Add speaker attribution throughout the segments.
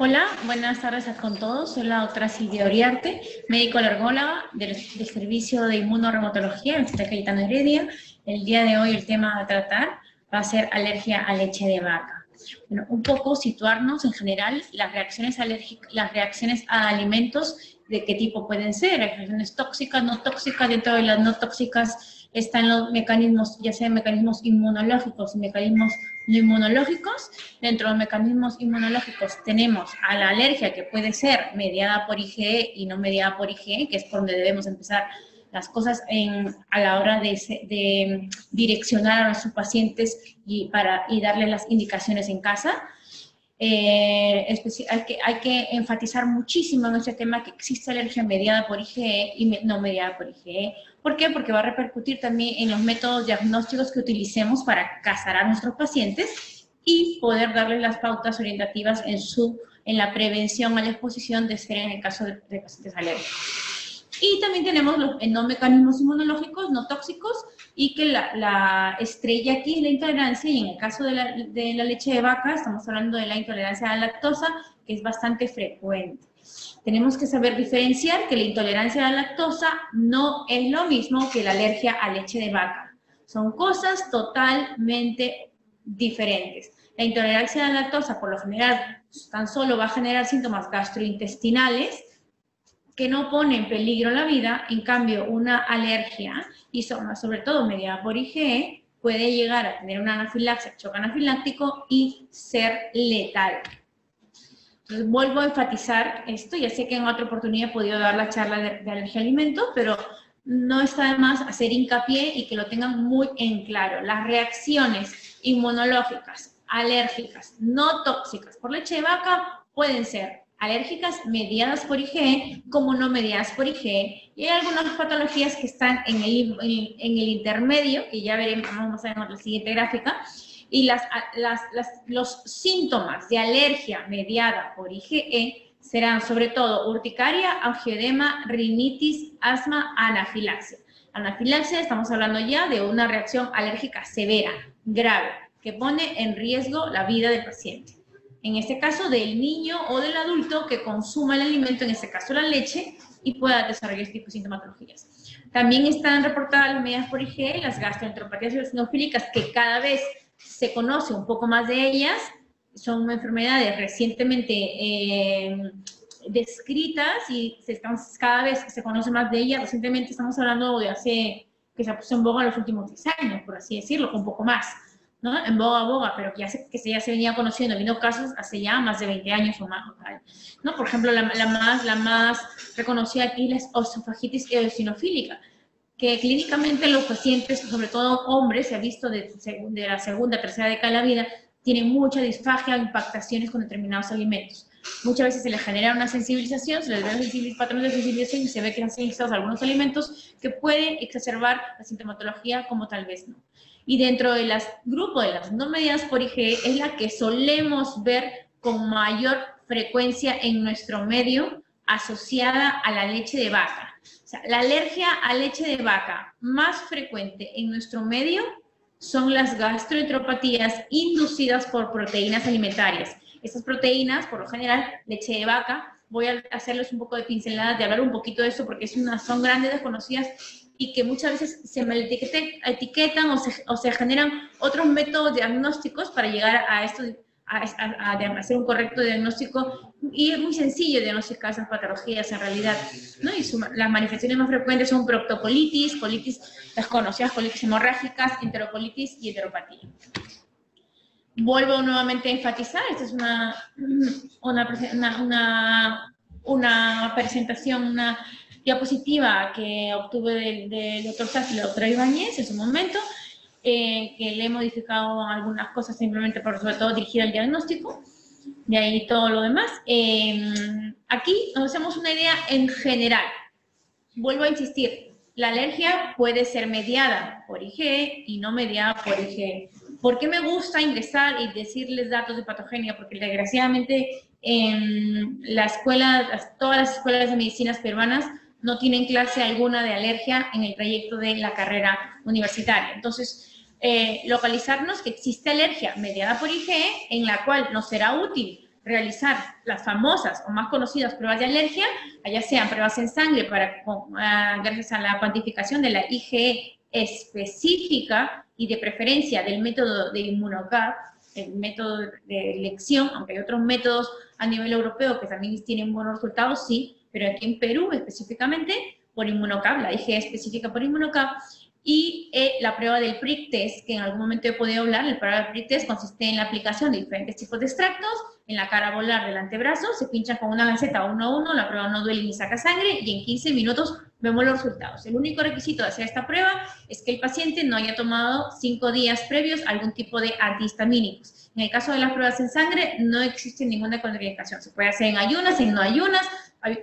Speaker 1: Hola, buenas tardes con todos. Soy la doctora Silvia Oriarte, médico alergóloga del Servicio de Inmunorreumatología en el Hospital Cayetano Heredia. El día de hoy el tema a tratar va a ser alergia a leche de vaca. Bueno, un poco situarnos en general las reacciones alérgicas, las reacciones a alimentos, de qué tipo pueden ser, reacciones tóxicas, no tóxicas. Dentro de las no tóxicas están los mecanismos, ya sean mecanismos inmunológicos y mecanismos no inmunológicos. Dentro de los mecanismos inmunológicos tenemos a la alergia, que puede ser mediada por IgE y no mediada por IgE, que es por donde debemos empezar las cosas a la hora de direccionar a nuestros pacientes y darles las indicaciones en casa. Hay que enfatizar muchísimo en este tema que existe alergia mediada por IgE y no mediada por IgE. ¿Por qué? Porque va a repercutir también en los métodos diagnósticos que utilicemos para casar a nuestros pacientes y poder darles las pautas orientativas en la prevención a la exposición de ser en el caso de pacientes alérgicos. Y también tenemos los no mecanismos inmunológicos no tóxicos, y que la estrella aquí es la intolerancia, y en el caso de la leche de vaca estamos hablando de la intolerancia a la lactosa, que es bastante frecuente. Tenemos que saber diferenciar que la intolerancia a la lactosa no es lo mismo que la alergia a leche de vaca. Son cosas totalmente diferentes. La intolerancia a la lactosa, por lo general, tan solo va a generar síntomas gastrointestinales que no pone en peligro la vida. En cambio, una alergia, y sobre todo mediada por IgE, puede llegar a tener una anafilaxia, choque anafiláctico y ser letal. Entonces, vuelvo a enfatizar esto. Ya sé que en otra oportunidad he podido dar la charla de alergia a alimentos, pero no está de más hacer hincapié y que lo tengan muy en claro. Las reacciones inmunológicas, alérgicas, no tóxicas por leche de vaca pueden ser alérgicas mediadas por IgE como no mediadas por IgE, y hay algunas patologías que están en el intermedio, que ya veremos, vamos a ver en la siguiente gráfica, y los síntomas de alergia mediada por IgE serán sobre todo urticaria, angioedema, rinitis, asma, anafilaxia. Anafilaxia, estamos hablando ya de una reacción alérgica severa, grave, que pone en riesgo la vida del paciente. En este caso, del niño o del adulto que consuma el alimento, en este caso la leche, y pueda desarrollar este tipo de sintomatologías. También están reportadas las mediadas por IgE, las gastroenteropatías eosinofílicas, que cada vez se conoce un poco más de ellas. Son enfermedades recientemente descritas y cada vez se conoce más de ellas. Recientemente estamos hablando de que se puso en boga en los últimos 10 años, por así decirlo, un poco más, ¿no? En boga, pero que ya se venía conociendo, habiendo casos hace ya más de 20 años o más, ¿no? Por ejemplo, la más reconocida aquí es la esofagitis eosinofílica, que clínicamente los pacientes, sobre todo hombres, se ha visto de la segunda, tercera década de la vida, tienen mucha disfagia, impactaciones con determinados alimentos. Muchas veces se les genera una sensibilización, se les ve patrones de sensibilización y se ve que han sensibilizados algunos alimentos que pueden exacerbar la sintomatología, como tal vez no. Y dentro del grupo de las no mediadas por IgE es la que solemos ver con mayor frecuencia en nuestro medio, asociada a la leche de vaca. O sea, la alergia a leche de vaca más frecuente en nuestro medio son las gastroenteropatías inducidas por proteínas alimentarias. Estas proteínas, por lo general, leche de vaca, voy a hacerles un poco de pinceladas, de hablar un poquito de eso, porque son grandes desconocidas y que muchas veces se etiquetan o se generan otros métodos diagnósticos para llegar a esto, a hacer un correcto diagnóstico, y es muy sencillo diagnosticar esas patologías en realidad, ¿no? Y las manifestaciones más frecuentes son proctocolitis, colitis, las conocidas colitis hemorrágicas, enterocolitis y enteropatía. Vuelvo nuevamente a enfatizar, esta es una presentación, una diapositiva que obtuve del doctor Sassi y la doctora Ibáñez en su momento, que le he modificado algunas cosas simplemente, pero sobre todo dirigida al diagnóstico, de ahí todo lo demás. Aquí nos hacemos una idea en general. Vuelvo a insistir, la alergia puede ser mediada por IgE y no mediada por IgE. ¿Por qué me gusta ingresar y decirles datos de patogenia? Porque desgraciadamente en todas las escuelas de medicinas peruanas no tienen clase alguna de alergia en el trayecto de la carrera universitaria. Entonces, localizarnos que existe alergia mediada por IgE, en la cual nos será útil realizar las famosas o más conocidas pruebas de alergia, ya sean pruebas en sangre gracias a la cuantificación de la IgE específica y de preferencia del método de ImmunoGAP, el método de elección, aunque hay otros métodos a nivel europeo que también tienen buenos resultados, sí, pero aquí en Perú específicamente por ImmunoGAP, la IgE específica por ImmunoGAP, y la prueba del prick test, que en algún momento he podido hablar. La prueba del prick test consiste en la aplicación de diferentes tipos de extractos en la cara volar del antebrazo, se pincha con una lanceta 1 a 1, la prueba no duele ni saca sangre, y en 15 minutos vemos los resultados. El único requisito de hacer esta prueba es que el paciente no haya tomado 5 días previos algún tipo de antihistamínicos. En el caso de las pruebas en sangre, no existe ninguna contraindicación. Se puede hacer en ayunas, en no ayunas,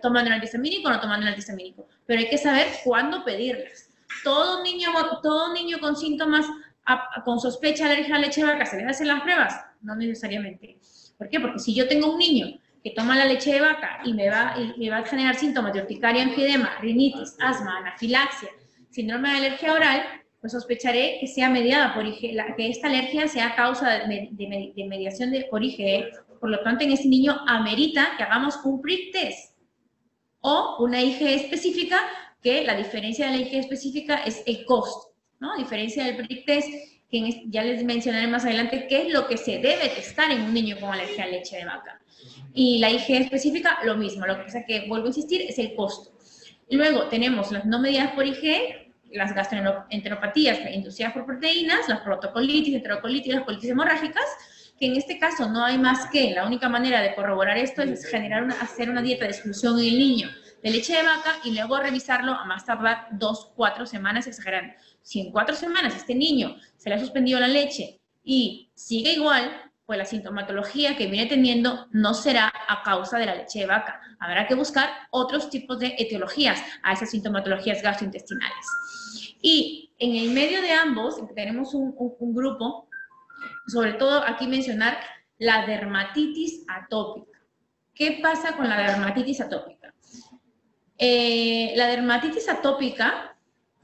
Speaker 1: tomando el antihistamínico o no tomando el antihistamínico, pero hay que saber cuándo pedirlas. Todo niño con síntomas, con sospecha de alergia a la leche de vaca, ¿se debe hacer las pruebas? No necesariamente. ¿Por qué? Porque si yo tengo un niño que toma la leche de vaca y me va a generar síntomas de urticaria, enfisema, rinitis, asma, anafilaxia, síndrome de alergia oral, pues sospecharé que sea mediada por IgE, que esta alergia sea causa de mediación por IgE. Por lo tanto, en ese niño amerita que hagamos un prick test o una IgE específica, que la diferencia de la IgE específica es el costo, ¿no? A diferencia del prick test, que ya les mencionaré más adelante qué es lo que se debe testar en un niño con alergia a leche de vaca. Y la IgE específica, lo mismo. Lo que pasa que, vuelvo a insistir, es el costo. Y luego tenemos las no medidas por IgE, las gastroenteropatías inducidas por proteínas, las protocolitis, enterocolitis, las colitis hemorrágicas, que en este caso no hay más que, la única manera de corroborar esto es hacer una dieta de exclusión en el niño de leche de vaca y luego revisarlo a más tardar 2-4 semanas, exagerando. Si en 4 semanas este niño se le ha suspendido la leche y sigue igual, pues la sintomatología que viene teniendo no será a causa de la leche de vaca. Habrá que buscar otros tipos de etiologías a esas sintomatologías gastrointestinales. Y en el medio de ambos tenemos un grupo, sobre todo aquí mencionar la dermatitis atópica. ¿Qué pasa con la dermatitis atópica? La dermatitis atópica,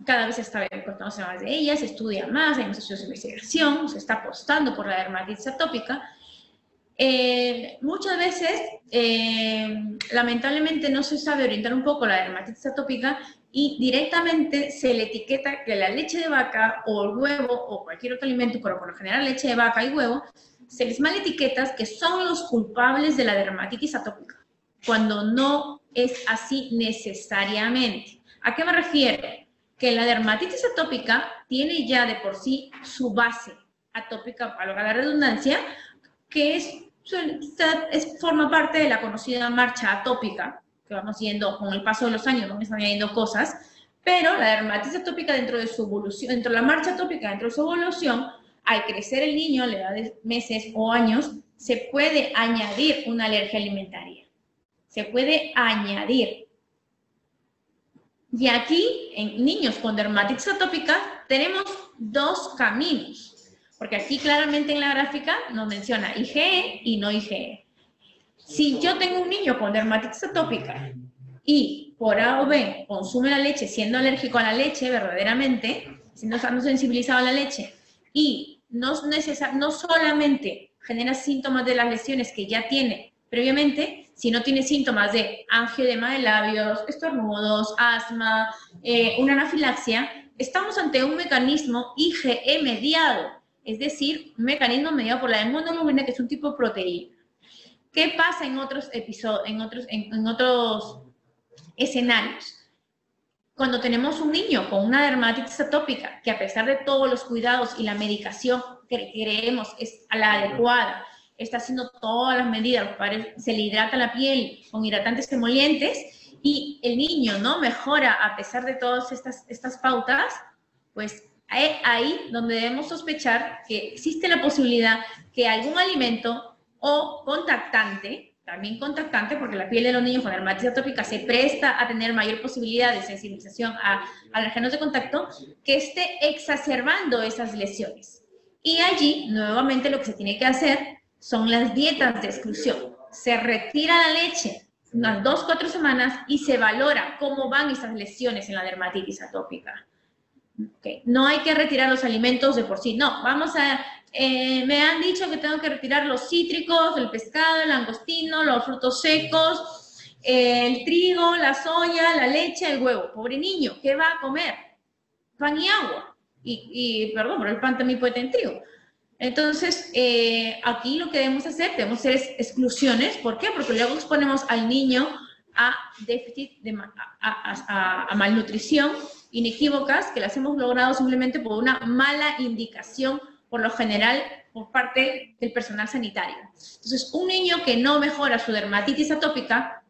Speaker 1: cada vez se está contando más de ella, se estudia más, hay más estudios de investigación, se está apostando por la dermatitis atópica. Muchas veces, lamentablemente, no se sabe orientar un poco la dermatitis atópica y directamente se le etiqueta que la leche de vaca o el huevo o cualquier otro alimento, pero por lo general leche de vaca y huevo, se les mal etiquetas que son los culpables de la dermatitis atópica, cuando no es así necesariamente. ¿A qué me refiero? Que la dermatitis atópica tiene ya de por sí su base atópica, para la redundancia, que forma parte de la conocida marcha atópica, que vamos yendo con el paso de los años, vamos añadiendo cosas, pero la dermatitis atópica dentro de su evolución, dentro de la marcha atópica, dentro de su evolución, al crecer el niño a la edad de meses o años, se puede añadir una alergia alimentaria. Se puede añadir. Y aquí, en niños con dermatitis atópica, tenemos 2 caminos. Porque aquí claramente en la gráfica nos menciona IgE y no IgE. Si yo tengo un niño con dermatitis atópica y por A o B consume la leche siendo alérgico a la leche verdaderamente, siendo sensibilizado a la leche, y no solamente genera síntomas de las lesiones que ya tiene previamente, sino tiene síntomas de angioedema de labios, estornudos, asma, una anafilaxia, estamos ante un mecanismo IgE mediado, es decir, un mecanismo mediado por la hemoglobina, que es un tipo de proteína. ¿Qué pasa en otros episodios, en otros escenarios? Cuando tenemos un niño con una dermatitis atópica, que a pesar de todos los cuidados y la medicación que creemos es la adecuada, está haciendo todas las medidas, se le hidrata la piel con hidratantes emolientes y el niño no mejora a pesar de todas estas pautas, pues ahí donde debemos sospechar que existe la posibilidad que algún alimento o contactante, también contactante, porque la piel de los niños con dermatitis atópica se presta a tener mayor posibilidad de sensibilización a alérgenos de contacto, que esté exacerbando esas lesiones. Y allí, nuevamente, lo que se tiene que hacer son las dietas de exclusión. Se retira la leche unas 2-4 semanas y se valora cómo van esas lesiones en la dermatitis atópica. Okay. No hay que retirar los alimentos de por sí. No, Me han dicho que tengo que retirar los cítricos, el pescado, el langostino, los frutos secos, el trigo, la soya, la leche, el huevo. Pobre niño, ¿qué va a comer? Pan y agua. Perdón, pero el pan también puede tener trigo. Entonces, aquí lo que debemos hacer es exclusiones. ¿Por qué? Porque luego exponemos al niño a déficit, a malnutrición inequívocas que las hemos logrado simplemente por una mala indicación, por lo general, por parte del personal sanitario. Entonces, un niño que no mejora su dermatitis atópica,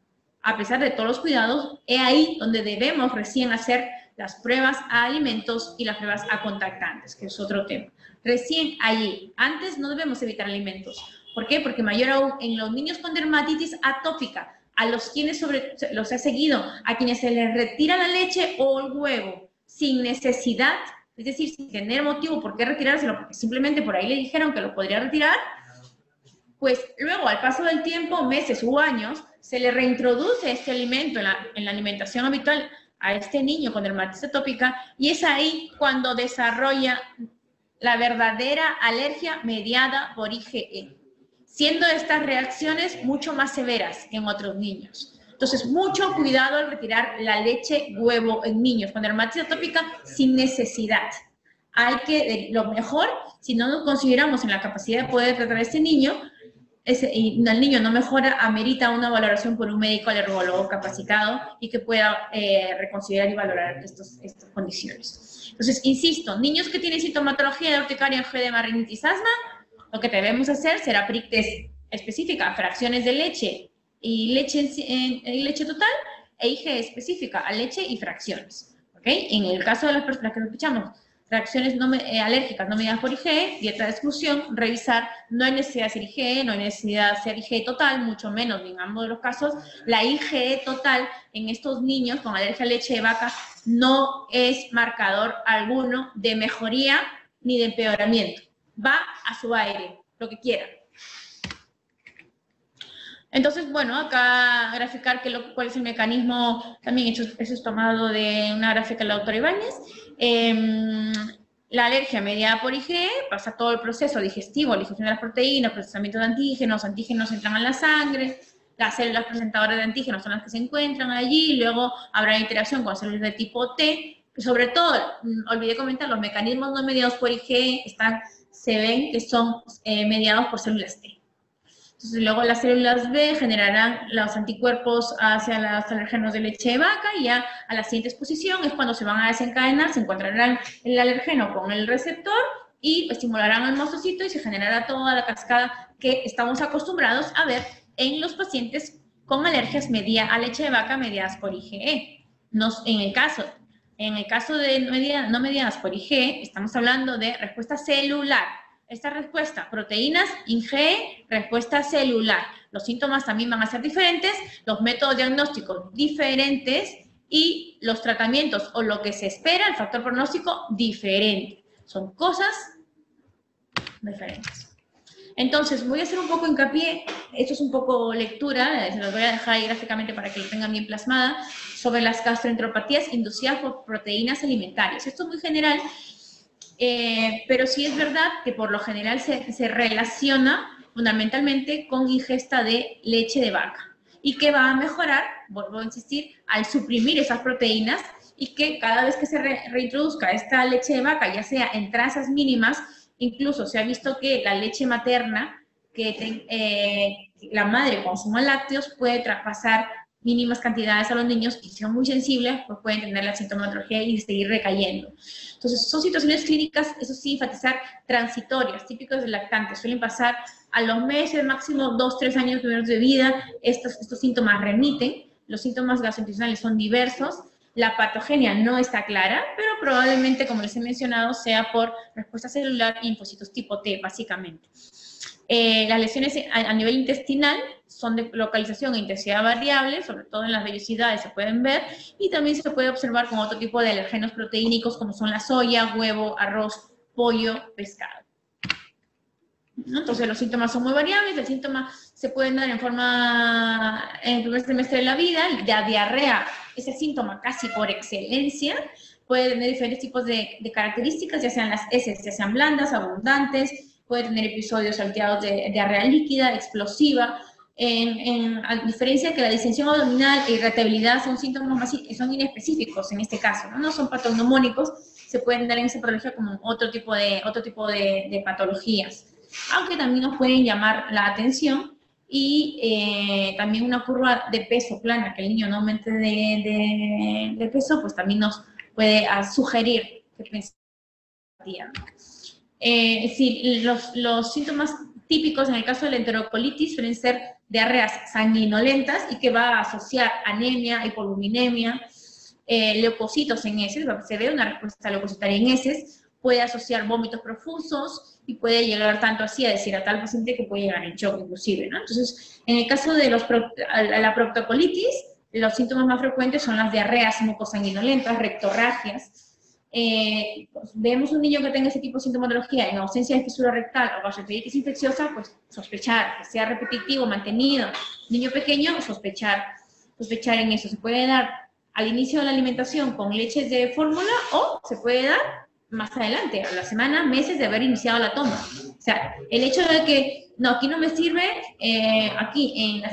Speaker 1: a pesar de todos los cuidados, es ahí donde debemos recién hacer las pruebas a alimentos y las pruebas a contactantes, que es otro tema. Recién allí, antes no debemos evitar alimentos. ¿Por qué? Porque mayor aún en los niños con dermatitis atópica, a los quienes los ha seguido, a quienes se les retira la leche o el huevo sin necesidad, es decir, sin tener motivo por qué retirárselo, porque simplemente por ahí le dijeron que lo podría retirar, pues luego al paso del tiempo, meses u años, se le reintroduce este alimento en la alimentación habitual a este niño con dermatitis atópica y es ahí cuando desarrolla la verdadera alergia mediada por IgE, siendo estas reacciones mucho más severas que en otros niños. Entonces, mucho cuidado al retirar la leche, huevo en niños con dermatitis atópica sin necesidad. Lo mejor, si no nos consideramos en la capacidad de poder tratar a este niño, y el niño no mejora, amerita una valoración por un médico alergólogo capacitado y que pueda reconsiderar y valorar estas condiciones. Entonces, insisto, niños que tienen sintomatología de urticaria, angioedema, rinitis, asma, lo que debemos hacer será PRIC-test específica, fracciones de leche y leche total, e IgE específica a leche y fracciones. ¿Okay? En el caso de las personas que sospechamos reacciones alérgicas no mediadas por IgE, dieta de exclusión, revisar, no hay necesidad de hacer IgE, no hay necesidad de hacer IgE total, mucho menos en ambos de los casos. La IgE total en estos niños con alergia a leche de vaca no es marcador alguno de mejoría ni de empeoramiento. Va a su aire, lo que quiera. Entonces, bueno, acá graficar cuál es el mecanismo, también eso es tomado de una gráfica de la doctora Ibáñez. La alergia mediada por IgE pasa todo el proceso digestivo, digestión de las proteínas, procesamiento de antígenos entran a la sangre, las células presentadoras de antígenos son las que se encuentran allí, luego habrá interacción con células de tipo T, que sobre todo, olvidé comentar, los mecanismos no mediados por IgE se ven que son mediados por células T. Entonces, luego las células B generarán los anticuerpos hacia los alérgenos de leche de vaca y ya a la siguiente exposición es cuando se van a desencadenar, se encontrarán el alergeno con el receptor y estimularán al mastocito y se generará toda la cascada que estamos acostumbrados a ver en los pacientes con alergias a leche de vaca mediadas por IgE. En el caso de no mediadas por IgE, estamos hablando de respuesta celular. Esta respuesta, proteínas, IgE, respuesta celular. Los síntomas también van a ser diferentes, los métodos diagnósticos diferentes y los tratamientos o lo que se espera, el factor pronóstico, diferente. Son cosas diferentes. Entonces, voy a hacer un poco hincapié, esto es un poco lectura, se los voy a dejar ahí gráficamente para que lo tengan bien plasmada, sobre las gastroenteropatías inducidas por proteínas alimentarias. Esto es muy general, pero sí es verdad que por lo general se relaciona fundamentalmente con ingesta de leche de vaca y que va a mejorar, vuelvo a insistir, al suprimir esas proteínas y que cada vez que se reintroduzca esta leche de vaca, ya sea en trazas mínimas, incluso se ha visto que la leche materna, la madre consuma lácteos, puede traspasar mínimas cantidades a los niños y si son muy sensibles, pues pueden tener la sintomatología y seguir recayendo. Entonces, son situaciones clínicas, eso sí, enfatizar, transitorias, típicas del lactante. Suelen pasar a los meses, máximo 2-3 años primeros de vida, estos síntomas remiten, los síntomas gastrointestinales son diversos, la patogenia no está clara, pero probablemente, como les he mencionado, sea por respuesta celular y linfocitos tipo T, básicamente. Las lesiones a nivel intestinal son de localización e intensidad variable, sobre todo en las vellosidades se pueden ver, y también se puede observar con otro tipo de alergenos proteínicos como son la soya, huevo, arroz, pollo, pescado. Entonces los síntomas son muy variables, el síntoma se puede dar en el primer semestre de la vida, la diarrea es el síntoma casi por excelencia, puede tener diferentes tipos de características, ya sean las heces, ya sean blandas, abundantes, puede tener episodios salteados de diarrea líquida, explosiva, a diferencia de que la distensión abdominal e irritabilidad son síntomas son inespecíficos en este caso, ¿no? No son patognomónicos, se pueden dar en esa patología como otro tipo de patologías, aunque también nos pueden llamar la atención y también una curva de peso plana, que el niño no aumente de peso, pues también nos puede sugerir que pensemos. Sí, los síntomas típicos en el caso de la enterocolitis suelen ser diarreas sanguinolentas y que va a asociar anemia, hipoluminemia, leucocitos en heces, se ve una respuesta leucocitaria en heces, puede asociar vómitos profusos y puede llegar tanto así a decir a tal paciente que puede llegar en shock inclusive, ¿no? Entonces, en el caso de la proctocolitis, los síntomas más frecuentes son las diarreas mucosanguinolentas, rectorragias. Pues, vemos un niño que tenga ese tipo de sintomatología en ausencia de fisura rectal o gastroenteritis infecciosa, pues sospechar, que sea repetitivo, mantenido. Niño pequeño, sospechar en eso. Se puede dar al inicio de la alimentación con leches de fórmula o se puede dar más adelante, a la semana, meses de haber iniciado la toma. O sea, el hecho de que, no, aquí no me sirve, aquí en la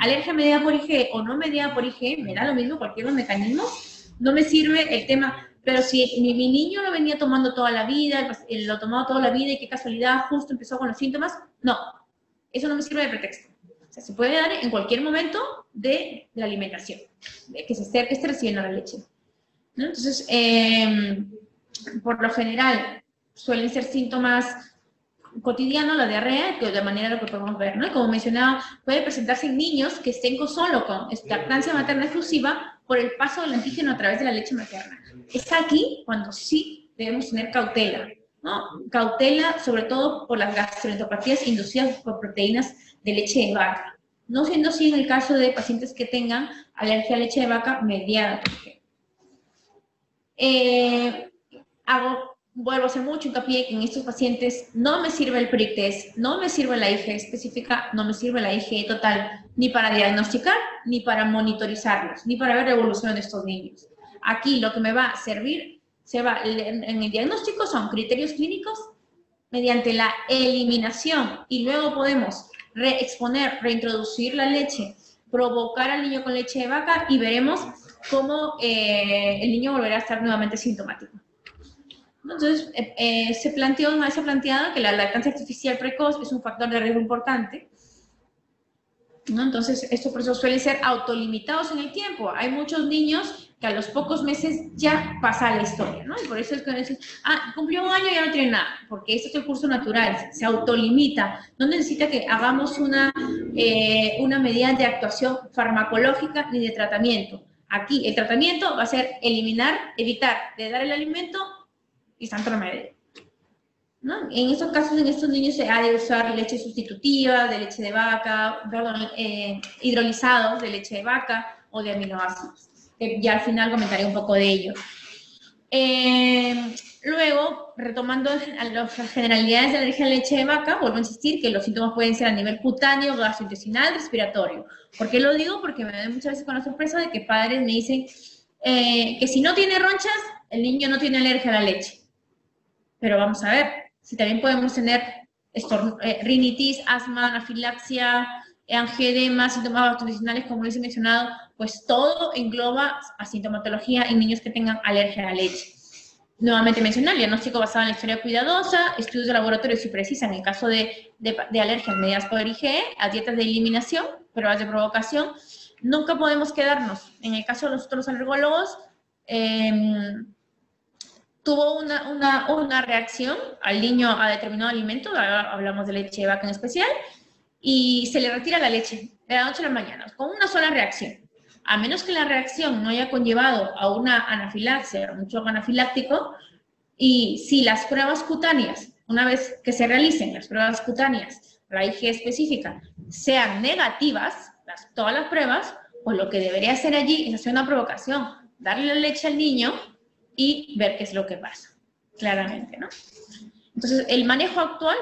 Speaker 1: alergia mediada por IgE o no mediada por IgE, me da lo mismo cualquier mecanismo, no me sirve el tema. Pero si mi niño lo venía tomando toda la vida, lo tomaba toda la vida y qué casualidad, justo empezó con los síntomas, no, eso no me sirve de pretexto. O sea, se puede dar en cualquier momento de la alimentación, de que se esté recibiendo la leche, ¿no? Entonces, por lo general, suelen ser síntomas cotidianos, la diarrea, que de manera lo que podemos ver, ¿no? Y como mencionaba, puede presentarse en niños que estén solo con lactancia materna exclusiva por el paso del antígeno a través de la leche materna. Es aquí cuando sí debemos tener cautela, ¿no? Cautela sobre todo por las gastroenteropatías inducidas por proteínas de leche de vaca. No siendo así en el caso de pacientes que tengan alergia a leche de vaca mediada, por ejemplo. Vuelvo a hacer mucho hincapié que en estos pacientes no me sirve el prick test, no me sirve la IgE específica, no me sirve la IgE total, ni para diagnosticar, ni para monitorizarlos, ni para ver la evolución de estos niños. Aquí lo que me va a servir, en el diagnóstico son criterios clínicos mediante la eliminación y luego podemos reintroducir la leche, provocar al niño con leche de vaca y veremos cómo el niño volverá a estar nuevamente sintomático. Entonces, se ha planteado que la lactancia artificial precoz es un factor de riesgo importante, ¿no? Entonces, esto por eso suele ser autolimitados en el tiempo. Hay muchos niños que a los pocos meses ya pasa la historia, ¿no? Y por eso es que dicen, cumplió un año y ya no tiene nada, porque este es el curso natural, se autolimita. No necesita que hagamos una medida de actuación farmacológica ni de tratamiento. Aquí el tratamiento va a ser evitar de dar el alimento y santo remedio, ¿no? En estos casos, en estos niños se ha de usar leche sustitutiva, de leche de vaca, hidrolizados de leche de vaca o de aminoácidos. Ya al final comentaré un poco de ello. Luego, retomando las generalidades de la alergia a la leche de vaca, vuelvo a insistir que los síntomas pueden ser a nivel cutáneo, gastrointestinal, respiratorio. ¿Por qué lo digo? Porque me doy muchas veces con la sorpresa de que padres me dicen que si no tiene ronchas, el niño no tiene alergia a la leche. Pero vamos a ver, si también podemos tener rinitis, asma, anafilaxia, angioedema, síntomas gastrointestinales, como les he mencionado, pues todo engloba a sintomatología en niños que tengan alergia a la leche. Nuevamente mencionar, el diagnóstico basado en la historia cuidadosa, estudios de laboratorio si precisan en el caso de alergias mediadas por IgE, a dietas de eliminación, pruebas de provocación. Nunca podemos quedarnos, en el caso de los otros alergólogos, tuvo una reacción al niño a determinado alimento, hablamos de leche de vaca en especial, y se le retira la leche de la noche a la mañana, con una sola reacción. A menos que la reacción no haya conllevado a una anafilaxia o un shock anafiláctico, y si las pruebas cutáneas, una vez que se realicen las pruebas cutáneas, la IgE específica, sean negativas, todas las pruebas, pues lo que debería hacer allí es hacer una provocación, darle la leche al niño y ver qué es lo que pasa, claramente, ¿no? Entonces, el manejo actual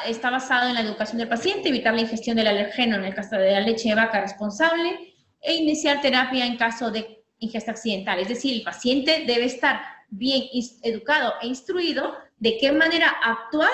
Speaker 1: está basado en la educación del paciente, evitar la ingestión del alergeno en el caso de la leche de vaca responsable e iniciar terapia en caso de ingesta accidental. Es decir, el paciente debe estar bien educado e instruido de qué manera actuar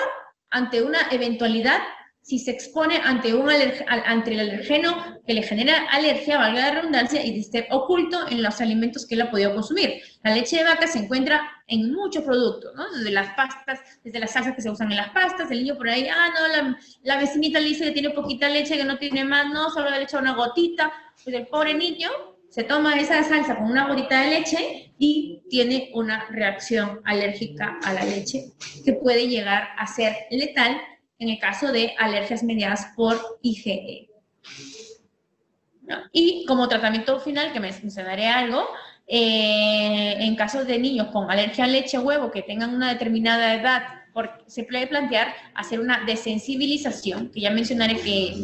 Speaker 1: ante una eventualidad, si se expone ante el alergeno que le genera alergia, valga la redundancia, y esté oculto en los alimentos que él ha podido consumir. La leche de vaca se encuentra en muchos productos, ¿no? Desde las pastas, desde las salsas que se usan en las pastas, el niño por ahí, no, la vecinita le dice que tiene poquita leche, que no tiene más, no, solo le echa una gotita, pues el pobre niño se toma esa salsa con una gotita de leche y tiene una reacción alérgica a la leche que puede llegar a ser letal en el caso de alergias mediadas por IgE. ¿No? Y como tratamiento final, que mencionaré algo, en casos de niños con alergia a leche o huevo que tengan una determinada edad, se puede plantear hacer una desensibilización, que ya mencionaré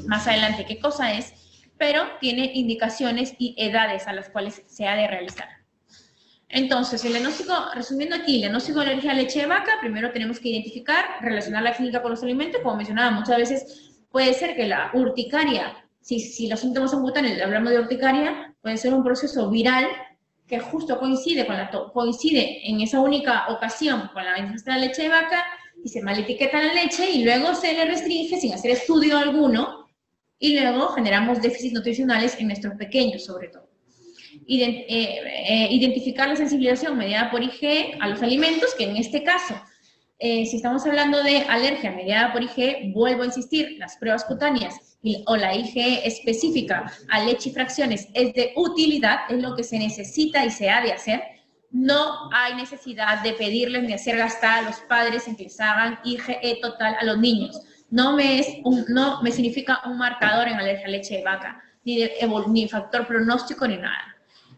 Speaker 1: más adelante qué cosa es, pero tiene indicaciones y edades a las cuales se ha de realizar. Entonces, el diagnóstico, resumiendo aquí, el diagnóstico de alergia a leche de vaca, primero tenemos que identificar, relacionar la clínica con los alimentos, como mencionaba, muchas veces puede ser que la urticaria, si los síntomas son cutáneos, hablamos de urticaria, puede ser un proceso viral que justo coincide en esa única ocasión con la ingesta de leche de vaca y se maletiqueta la leche y luego se le restringe sin hacer estudio alguno y luego generamos déficits nutricionales en nuestros pequeños, sobre todo. Identificar la sensibilización mediada por IgE a los alimentos, que en este caso, si estamos hablando de alergia mediada por IgE, vuelvo a insistir, las pruebas cutáneas o la IgE específica a leche y fracciones es de utilidad, es lo que se necesita y se ha de hacer. No hay necesidad de pedirles ni hacer gastar a los padres en que les hagan IgE total a los niños. No me significa un marcador en alergia a leche de vaca, ni factor pronóstico ni nada.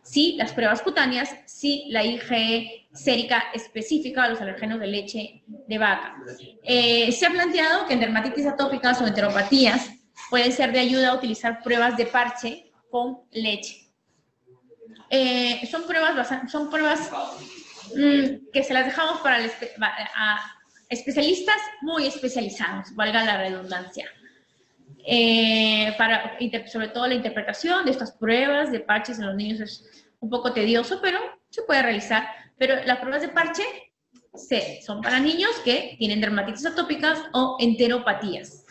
Speaker 1: Sí, las pruebas cutáneas, sí, la IgE sérica específica a los alergenos de leche de vaca. Se ha planteado que en dermatitis atópicas o enteropatías puede ser de ayuda utilizar pruebas de parche con leche. Son pruebas que se las dejamos para especialistas muy especializados, valga la redundancia. Sobre todo la interpretación de estas pruebas de parches en los niños es un poco tedioso, pero se puede realizar. Pero las pruebas de parche son para niños que tienen dermatitis atópicas o enteropatías,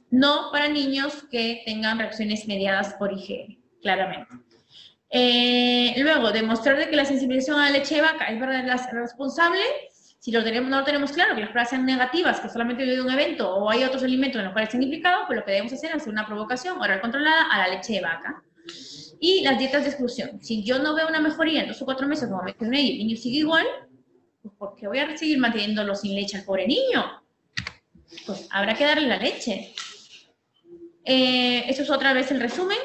Speaker 1: no para niños que tengan reacciones mediadas por IgE, claramente. Luego, demostrar de que la sensibilización a la leche de vaca es verdad responsable. Si no lo tenemos claro, que las pruebas sean negativas, que solamente vive un evento o hay otros alimentos en los cuales están implicados, pues lo que debemos hacer es hacer una provocación oral controlada a la leche de vaca. Y las dietas de exclusión. Si yo no veo una mejoría en 2 o 4 meses, como mencioné, y el niño sigue igual, pues ¿por qué voy a seguir manteniéndolo sin leche al pobre niño? Pues habrá que darle la leche. Eso es otra vez el resumen.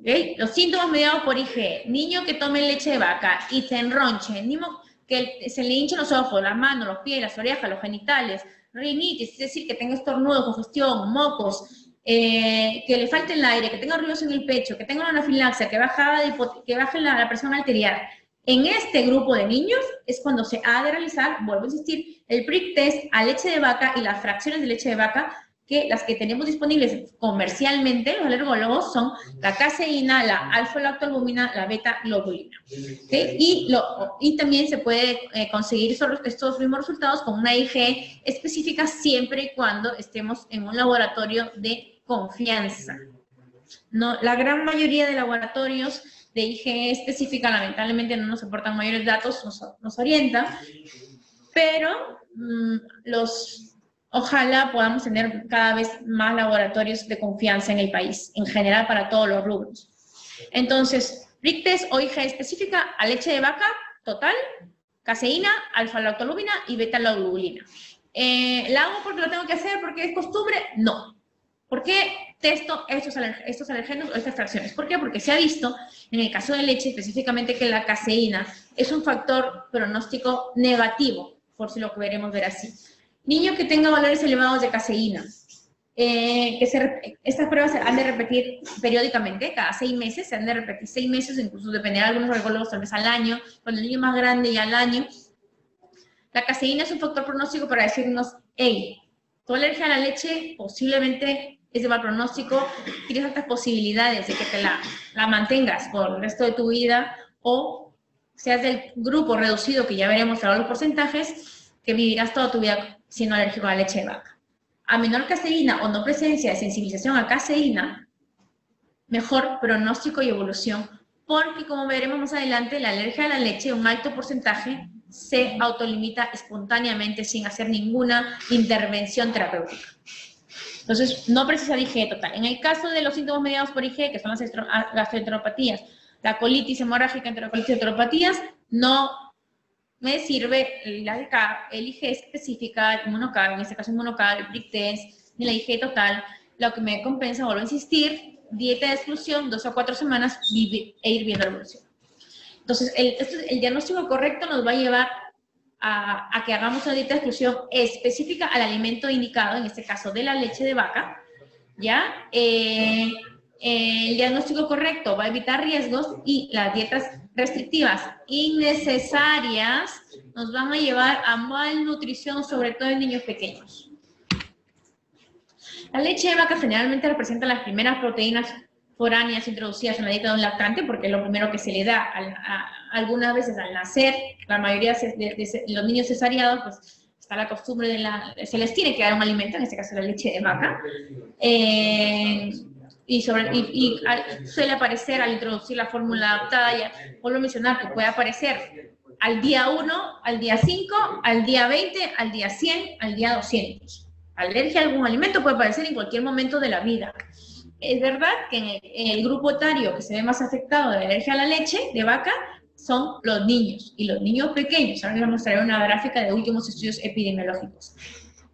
Speaker 1: ¿Okay? Los síntomas mediados por IgE. Niño que tome leche de vaca y se enronche, niño que se le hinchen los ojos, las manos, los pies, las orejas, los genitales, rinitis, es decir, que tenga estornudo, congestión, mocos, que le falte el aire, que tenga ruidos en el pecho, que tenga una anafilaxia, que baje la presión arterial. En este grupo de niños es cuando se ha de realizar, vuelvo a insistir, el prick test a leche de vaca y las fracciones de leche de vaca, que las que tenemos disponibles comercialmente, los alergólogos, son la caseína, la alfa-lactoalbumina, la beta-globulina. ¿Okay? Y también se puede conseguir estos mismos resultados con una IgE específica siempre y cuando estemos en un laboratorio de confianza. No, la gran mayoría de laboratorios de IgE específica lamentablemente no nos aportan mayores datos, nos orientan, pero ojalá podamos tener cada vez más laboratorios de confianza en el país, en general para todos los rubros. Entonces, prick test o IgE específica a leche de vaca, total, caseína, alfa-lactoalbumina y beta-globulina. ¿La hago porque lo tengo que hacer, porque es costumbre? No. ¿Por qué testo estos alergenos o estas fracciones? ¿Por qué? Porque se ha visto, en el caso de leche, específicamente que la caseína es un factor pronóstico negativo, por si lo queremos ver así. Niño que tenga valores elevados de caseína, estas pruebas se han de repetir periódicamente, cada 6 meses, se han de repetir 6 meses, incluso dependerá de algunos alergólogos tal vez al año, cuando el niño es más grande y al año. La caseína es un factor pronóstico para decirnos, hey, tu alergia a la leche posiblemente es de mal pronóstico, tienes altas posibilidades de que te la mantengas por el resto de tu vida o seas del grupo reducido, que ya veremos ahora los porcentajes, que vivirás toda tu vida siendo alérgico a la leche de vaca. A menor caseína o no presencia de sensibilización a caseína, mejor pronóstico y evolución, porque como veremos más adelante, la alergia a la leche, un alto porcentaje, se autolimita espontáneamente sin hacer ninguna intervención terapéutica. Entonces, no precisa de IgE total. En el caso de los síntomas mediados por IgE, que son las gastroenteropatías, la colitis hemorrágica, enterocolitis, enteropatías, no me sirve el IgE específica, el Immunocar, en este caso Immunocar, el Pric-Test, ni la IgE total. Lo que me compensa, vuelvo a insistir, dieta de exclusión, 2 a 4 semanas e ir viendo la evolución. Entonces, el diagnóstico correcto nos va a llevar a que hagamos una dieta de exclusión específica al alimento indicado, en este caso de la leche de vaca, ¿ya? El diagnóstico correcto va a evitar riesgos y las dietas restrictivas innecesarias nos van a llevar a malnutrición, sobre todo en niños pequeños. La leche de vaca generalmente representa las primeras proteínas foráneas introducidas en la dieta de un lactante, porque es lo primero que se le da algunas veces al nacer. La mayoría de los niños cesariados, pues está la costumbre se les tiene que dar un alimento, en este caso la leche de vaca. Y suele aparecer al introducir la fórmula adaptada, ya vuelvo a mencionar que puede aparecer al día 1, al día 5, al día 20, al día 100, al día 200. Alergia a algún alimento puede aparecer en cualquier momento de la vida. Es verdad que en el grupo etario que se ve más afectado de alergia a la leche de vaca son los niños, y los niños pequeños. Ahora les mostraré una gráfica de últimos estudios epidemiológicos.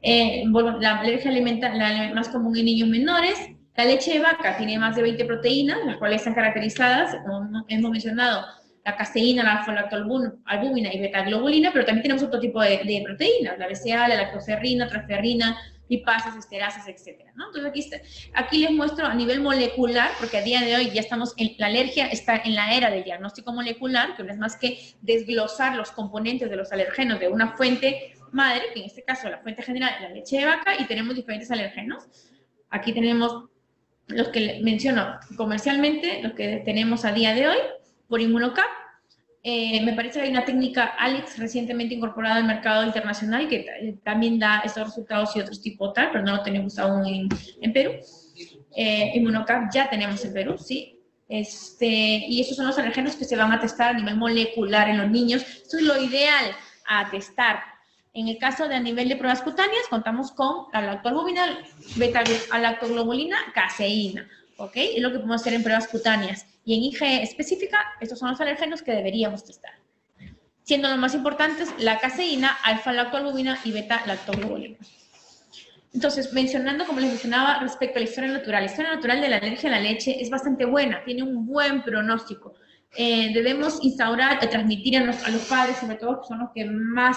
Speaker 1: La alergia la más común en niños menores. La leche de vaca tiene más de 20 proteínas, las cuales están caracterizadas, como hemos mencionado, la caseína, la alfa-lactoalbúmina y beta-globulina, pero también tenemos otro tipo de proteínas, la BCA, la lactoferrina, transferrina, lipasas, esterasas, etcétera, ¿no? Entonces aquí les muestro a nivel molecular, porque a día de hoy ya la alergia está en la era del diagnóstico molecular, que no es más que desglosar los componentes de los alergenos de una fuente madre, que en este caso la fuente general es la leche de vaca, y tenemos diferentes alergenos. Aquí tenemos los que menciono comercialmente, los que tenemos a día de hoy, por Immunocap. Me parece que hay una técnica Alex recientemente incorporada al mercado internacional que también da estos resultados y otros tipo tal, pero no lo tenemos aún en Perú. Immunocap ya tenemos en Perú, sí. Y esos son los alergenos que se van a testar a nivel molecular en los niños. Esto es lo ideal a testar. En el caso de a nivel de pruebas cutáneas, contamos con la lactoalbúmina, beta-lactoglobulina, caseína, ¿ok? Es lo que podemos hacer en pruebas cutáneas. Y en IgE específica, estos son los alergenos que deberíamos testar. Siendo los más importantes la caseína, alfa-lactoalbúmina y beta-lactoglobulina. Entonces, mencionando, como les mencionaba, respecto a la historia natural de la alergia a la leche es bastante buena, tiene un buen pronóstico. Debemos instaurar, transmitir a los padres, sobre todo, que son los que más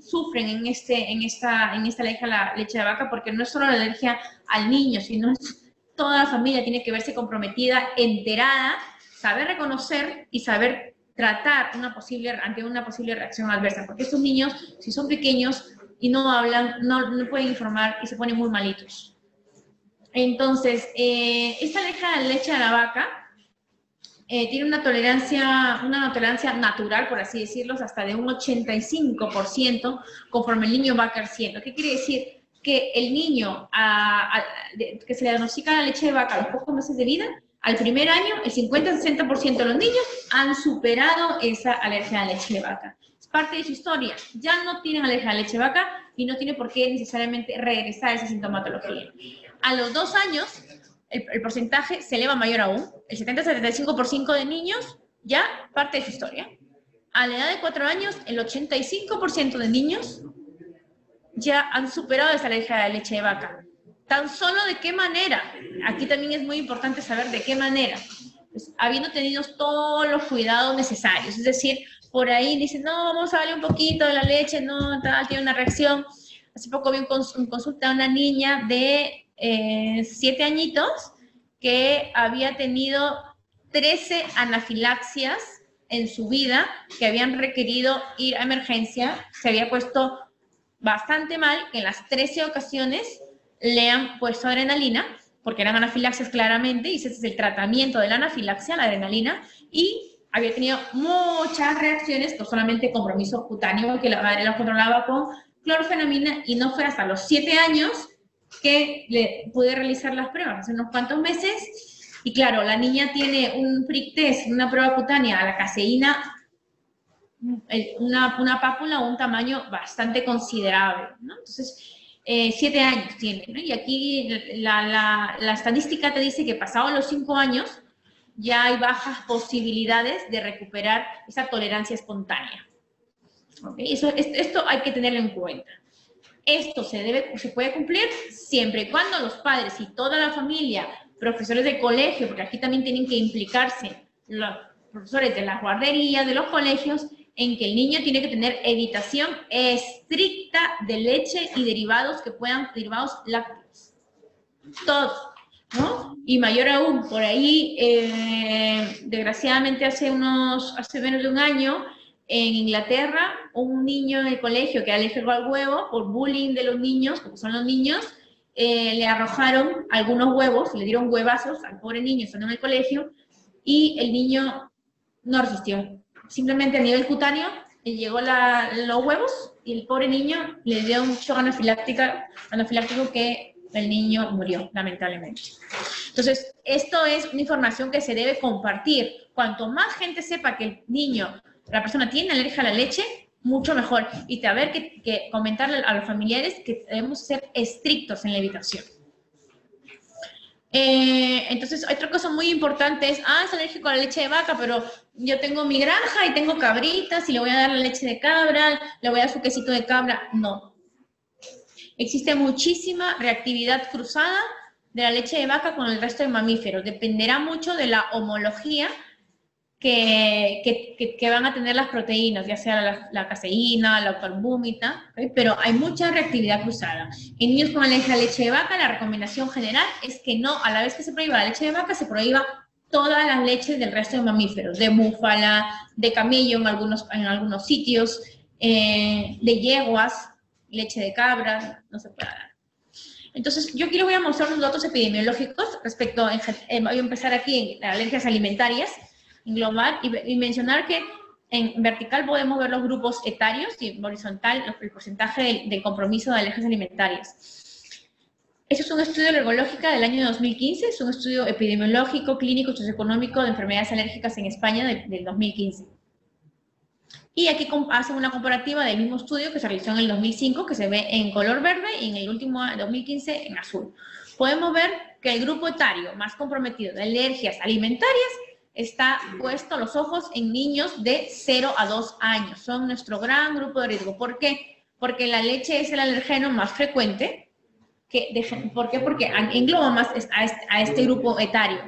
Speaker 1: sufren en esta alergia a la leche de vaca, porque no es solo la alergia al niño, sino toda la familia tiene que verse comprometida, enterada, saber reconocer y saber tratar ante una posible reacción adversa, porque estos niños, si son pequeños y no hablan, no pueden informar y se ponen muy malitos. Entonces, esta alergia a la leche de la vaca tiene una tolerancia natural, por así decirlo, hasta de un 85% conforme el niño va creciendo. ¿Qué quiere decir? Que el niño que se le diagnostica la leche de vaca a los pocos meses de vida, al primer año, el 50-60% de los niños han superado esa alergia a la leche de vaca. Es parte de su historia. Ya no tienen alergia a la leche de vaca y no tiene por qué necesariamente regresar a esa sintomatología. A los 2 años, el porcentaje se eleva mayor aún. El 70-75% de niños ya parte de su historia. A la edad de 4 años, el 85% de niños ya han superado esa alergia a la leche de vaca. Tan solo de qué manera. Aquí también es muy importante saber de qué manera. Pues, habiendo tenido todos los cuidados necesarios. Es decir, por ahí dicen, no, vamos a darle un poquito de la leche, no, tal, tiene una reacción. Hace poco vi un consulta a una niña de 7 añitos que había tenido 13 anafilaxias en su vida, que habían requerido ir a emergencia, se había puesto bastante mal, que en las 13 ocasiones le han puesto adrenalina, porque eran anafilaxias claramente, y ese es el tratamiento de la anafilaxia, la adrenalina, y había tenido muchas reacciones, no solamente compromiso cutáneo, que la madre lo controlaba con clorfenamina y no fue hasta los 7 años que le pude realizar las pruebas, hace unos cuantos meses. Y claro, la niña tiene un prick test, una prueba cutánea a la caseína, una pápula o un tamaño bastante considerable, ¿no? Entonces, 7 años tiene, ¿no? Y aquí la estadística te dice que pasados los 5 años ya hay bajas posibilidades de recuperar esa tolerancia espontánea. ¿Okay? Esto hay que tenerlo en cuenta. Esto se puede cumplir siempre y cuando los padres y toda la familia, profesores de colegio, porque aquí también tienen que implicarse los profesores de las guarderías, de los colegios, en que el niño tiene que tener evitación estricta de leche y derivados derivados lácteos. Todos, ¿no? Y mayor aún, por ahí, desgraciadamente hace menos de un año, en Inglaterra, un niño en el colegio que era alérgico al huevo, por bullying de los niños, porque son los niños, le arrojaron algunos huevos, le dieron huevazos al pobre niño estando en el colegio, y el niño no resistió. Simplemente a nivel cutáneo, le llegó los huevos, y el pobre niño le dio un shock anafiláctico que el niño murió, lamentablemente. Entonces, esto es una información que se debe compartir. Cuanto más gente sepa que el niño, la persona tiene alergia a la leche, mucho mejor. Y te haber que comentarle a los familiares que debemos ser estrictos en la evitación. Entonces, otra cosa muy importante es, es alérgico a la leche de vaca, pero yo tengo mi granja y tengo cabritas y le voy a dar la leche de cabra, le voy a dar su quesito de cabra. No. Existe muchísima reactividad cruzada de la leche de vaca con el resto de mamíferos. Dependerá mucho de la homología que van a tener las proteínas, ya sea la caseína, la albúmina, ¿okay? Pero hay mucha reactividad cruzada. En niños con alergia a leche de vaca, la recomendación general es que no, a la vez que se prohíba la leche de vaca, se prohíba todas las leches del resto de mamíferos, de búfala, de camello en algunos sitios, de yeguas, leche de cabra, no se puede dar. Entonces, yo aquí les voy a mostrar unos datos epidemiológicos respecto, voy a empezar aquí en las alergias alimentarias, en global, y mencionar que en vertical podemos ver los grupos etarios y en horizontal el porcentaje del compromiso de alergias alimentarias. Este es un estudio alergológico del año 2015, es un estudio epidemiológico, clínico, socioeconómico de enfermedades alérgicas en España del 2015. Y aquí hacen una comparativa del mismo estudio que se realizó en el 2005, que se ve en color verde, y en el último 2015 en azul. Podemos ver que el grupo etario más comprometido de alergias alimentarias está puesto los ojos en niños de 0 a 2 años. Son nuestro gran grupo de riesgo. ¿Por qué? Porque la leche es el alergeno más frecuente. ¿Por qué? Porque engloba más a este grupo etario.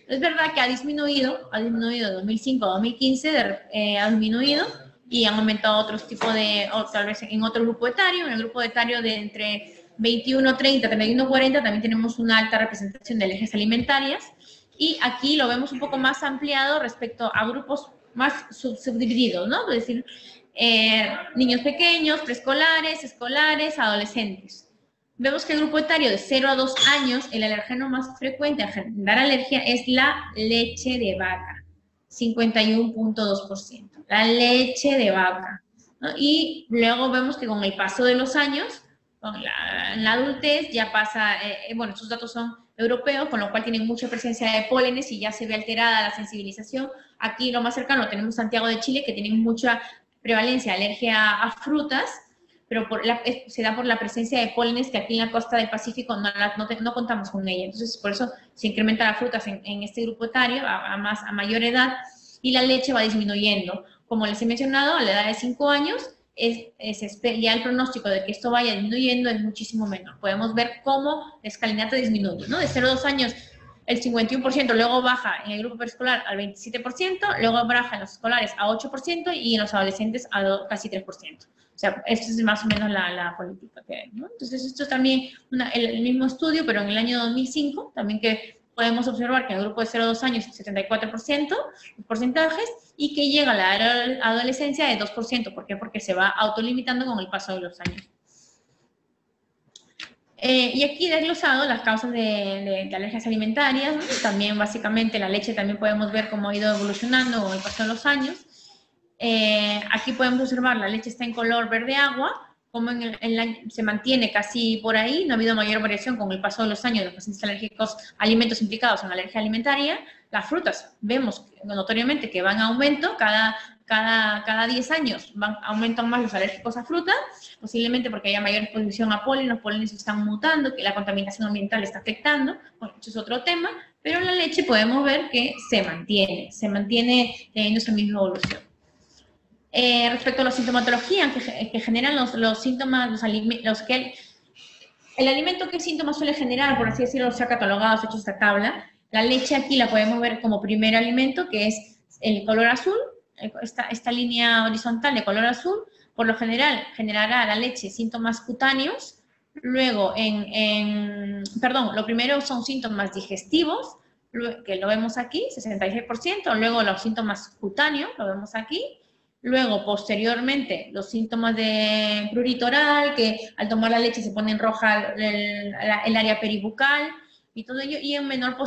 Speaker 1: Es verdad que ha disminuido de 2005 a 2015, ha disminuido y han aumentado otros tipos o tal vez en otro grupo etario. En el grupo etario de entre 21, 30, 31, 40 también tenemos una alta representación de alergias alimentarias. Y aquí lo vemos un poco más ampliado respecto a grupos más subdivididos, ¿no? Es decir, niños pequeños, preescolares, escolares, adolescentes. Vemos que el grupo etario de 0 a 2 años, el alergeno más frecuente a generar alergia es la leche de vaca, 51.2%. La leche de vaca, ¿no? Y luego vemos que con el paso de los años, con la adultez, ya pasa, bueno, estos datos son europeos, con lo cual tienen mucha presencia de pólenes y ya se ve alterada la sensibilización. Aquí lo más cercano tenemos Santiago de Chile, que tienen mucha prevalencia de alergia a frutas, pero se da por la presencia de pólenes que aquí en la costa del Pacífico no contamos con ella. Entonces, por eso se incrementa las frutas en este grupo etario a mayor edad, y la leche va disminuyendo. Como les he mencionado, a la edad de 5 años, ya el pronóstico de que esto vaya disminuyendo es muchísimo menor. Podemos ver cómo la escalinata disminuye, ¿no? De 0 a 2 años, el 51%, luego baja en el grupo preescolar al 27%, luego baja en los escolares a 8% y en los adolescentes a casi 3%. O sea, esto es más o menos la política que hay, ¿no? Entonces, esto es también el mismo estudio, pero en el año 2005, también que podemos observar que en el grupo de 0 a 2 años, 74% los porcentajes, y que llega a la adolescencia de 2%. ¿Por qué? Porque se va autolimitando con el paso de los años. Y aquí desglosado las causas de alergias alimentarias, ¿no? También básicamente la leche también podemos ver cómo ha ido evolucionando con el paso de los años. Aquí podemos observar la leche está en color verde agua, como se mantiene casi por ahí, no ha habido mayor variación con el paso de los años de los pacientes alérgicos a alimentos implicados en alergia alimentaria. Las frutas, vemos notoriamente que van a aumento, cada 10 años aumentan más los alérgicos a fruta, posiblemente porque haya mayor exposición a polen, los polenes están mutando, que la contaminación ambiental está afectando, bueno, eso es otro tema, pero en la leche podemos ver que se mantiene teniendo esa misma evolución. Respecto a la sintomatología que generan los síntomas, el alimento que síntomas suele generar, por así decirlo, se ha catalogado, se ha hecho esta tabla. La leche aquí la podemos ver como primer alimento, que es el color azul, esta línea horizontal de color azul. Por lo general generará la leche síntomas cutáneos, luego lo primero son síntomas digestivos, que lo vemos aquí, 66%, luego los síntomas cutáneos, lo vemos aquí. Luego, posteriormente, los síntomas de prurito oral, que al tomar la leche se pone en roja el área peribucal y todo ello, y en menor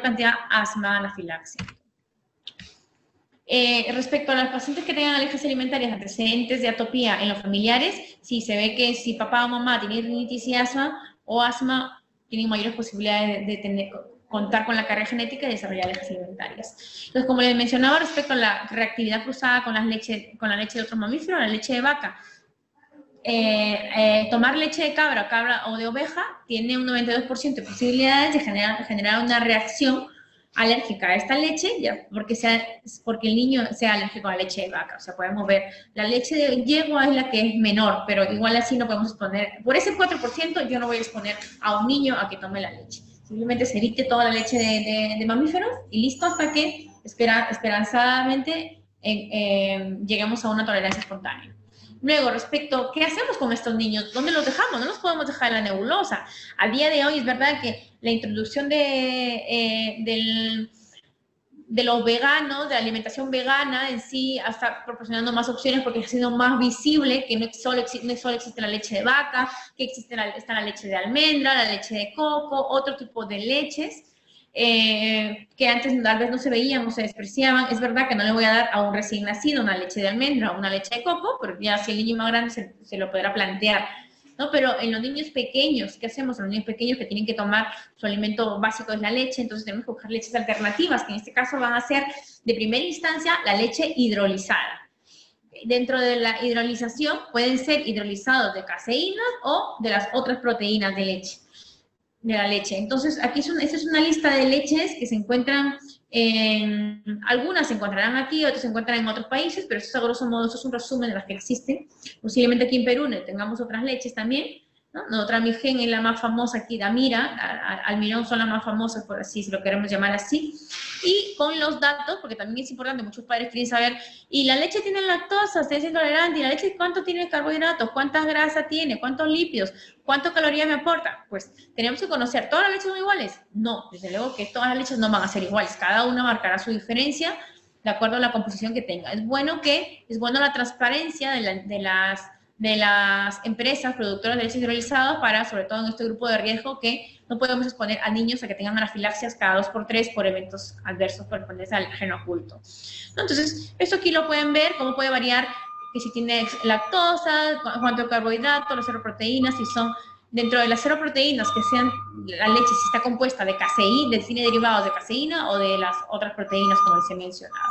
Speaker 1: cantidad, asma, anafilaxia. Respecto a los pacientes que tengan alergias alimentarias, antecedentes de atopía en los familiares, sí se ve que si papá o mamá tienen rinitis y asma, tienen mayores posibilidades de contar con la carga genética y desarrollar alergias alimentarias. Entonces, como les mencionaba, respecto a la reactividad cruzada con la leche de otro mamífero, la leche de vaca, tomar leche de cabra o de oveja tiene un 92% de posibilidades de generar una reacción alérgica a esta leche, porque el niño sea alérgico a la leche de vaca. O sea, podemos ver, la leche de yegua es la que es menor, pero igual así no podemos exponer. Por ese 4% yo no voy a exponer a un niño a que tome la leche. Simplemente se evite toda la leche de mamíferos y listo hasta que esperanzadamente lleguemos a una tolerancia espontánea. Luego, respecto, ¿qué hacemos con estos niños? ¿Dónde los dejamos? No los podemos dejar en la nebulosa. A día de hoy es verdad que la introducción de los veganos, de la alimentación vegana en sí, está proporcionando más opciones porque ha sido más visible que no solo existe la leche de vaca, que está la leche de almendra, la leche de coco, otro tipo de leches que antes tal vez no se veían o se despreciaban. Es verdad que no le voy a dar a un recién nacido una leche de almendra o una leche de coco, pero ya si el niño más grande se lo podrá plantear, ¿no? Pero en los niños pequeños, ¿qué hacemos? En los niños pequeños que tienen que tomar su alimento básico es la leche, entonces tenemos que buscar leches alternativas, que en este caso van a ser, de primera instancia, la leche hidrolizada. Dentro de la hidrolización pueden ser hidrolizados de caseína o de las otras proteínas de la leche. Entonces, aquí esta es una lista de leches que se encuentran algunas se encontrarán aquí, otras se encuentran en otros países, pero eso es a grosso modo, eso es un resumen de las que existen. Posiblemente aquí en Perú tengamos otras leches también, ¿no? Otra Migen es la más famosa aquí, Damira, Almirón son las más famosas, por así, si lo queremos llamar así. Y con los datos, porque también es importante, muchos padres quieren saber, ¿y la leche tiene lactosa? ¿Usted es intolerante? ¿Y la leche cuánto tiene carbohidratos? ¿Cuántas grasas tiene? ¿Cuántos lípidos? ¿Cuántas calorías me aporta? Pues tenemos que conocer, ¿todas las leches son iguales? No, desde luego que todas las leches no van a ser iguales, cada una marcará su diferencia de acuerdo a la composición que tenga. Es bueno la transparencia de las empresas productoras de leche hidrolizada para, sobre todo en este grupo de riesgo, que no podemos exponer a niños a que tengan anafilaxias cada 2×3 por eventos adversos por ponerse al gen oculto. Entonces, esto aquí lo pueden ver, cómo puede variar, que si tiene lactosa, cuánto carbohidrato, las seroproteínas, si son dentro de las seroproteínas, que sean la leche si está compuesta de caseína, tiene derivados de caseína o de las otras proteínas como les he mencionado.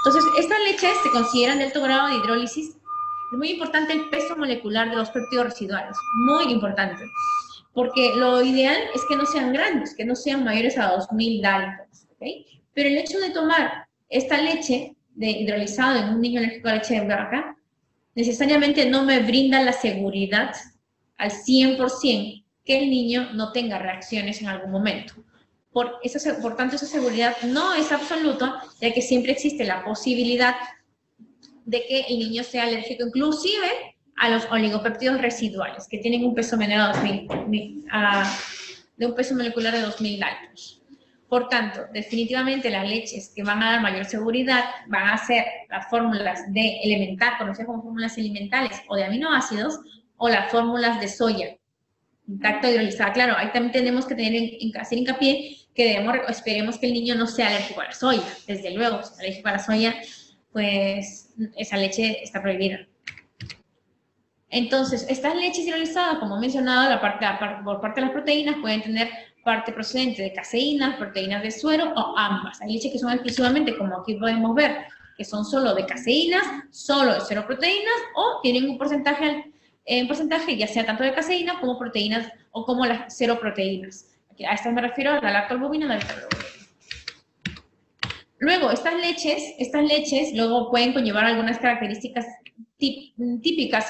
Speaker 1: Entonces, estas leches se consideran de alto grado de hidrólisis. Es muy importante el peso molecular de los péptidos residuales, muy importante, porque lo ideal es que no sean grandes, que no sean mayores a 2000 Daltons, ¿okay? Pero el hecho de tomar esta leche hidrolizada en un niño alérgico a leche de vaca, necesariamente no me brinda la seguridad al 100% que el niño no tenga reacciones en algún momento. Por tanto, esa seguridad no es absoluta, ya que siempre existe la posibilidad de que el niño sea alérgico inclusive a los oligopéptidos residuales, que tienen un peso menor a un peso molecular de 2000 Daltons. Por tanto, definitivamente las leches que van a dar mayor seguridad van a ser las fórmulas de elemental, conocidas como fórmulas elementales o de aminoácidos, o las fórmulas de soya, intacta hidrolizada. Claro, ahí también tenemos que hacer hincapié que esperemos que el niño no sea alérgico a la soya. Desde luego, si es alérgico a la soya, pues esa leche está prohibida. Entonces, estas leches hidrolizadas, como he mencionado, por parte de las proteínas, pueden tener parte procedente de caseínas, proteínas de suero o ambas. Hay leches que son exclusivamente, como aquí podemos ver, que son solo de caseínas, solo de seroproteínas, o tienen un porcentaje, ya sea tanto de caseínas como proteínas o como las seroproteínas. A estas me refiero a la lactoalbumina y la beta-albumina. Luego, estas leches luego pueden conllevar algunas características típicas,